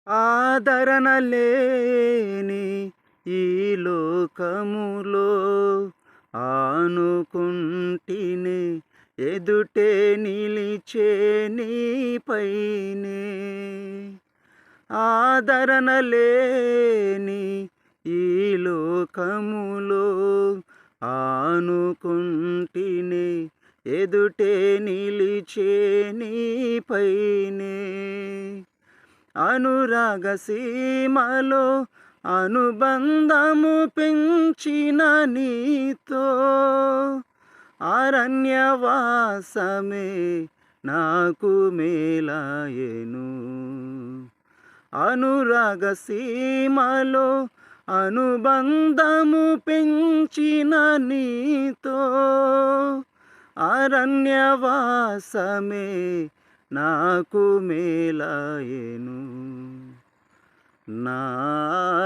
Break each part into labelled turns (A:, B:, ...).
A: ఆదరణ లేని ఈ లోకములో ఆనుకుంటినే ఎదుటే నిలిచే నీపైనే. ఆదరణ లేని ఈ లోకములో ఆనుకుంటినే ఎదుటే నిలిచే నీపైనే. అనురాగ సీమలో అనుబంధము పెంచిన నీతో అరణ్యవాసమే నాకు మేలాయెను. అనురాగ సీమలో అనుబంధము పెంచిన నీతో అరణ్యవాసమే నాకు మేలాయెను. నా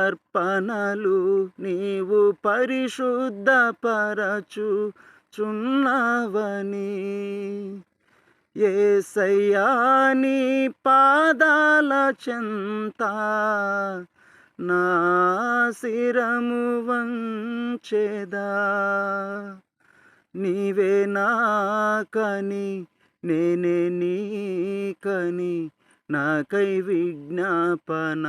A: అర్పణలు నీవు పరిశుద్ధపరచుచున్నావని యేసయ్యా నీ పాదాల చెంత నా శిరము వంచెదా. నీవే నాకని నేనే నీకని నాకై విజ్ఞాపన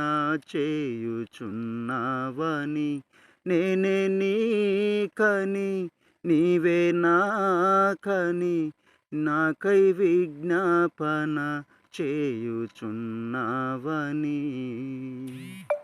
A: చేయుచున్నావని. నేనే నీకని నీవే నాకని నాకై విజ్ఞాపన చేయుచున్నావని.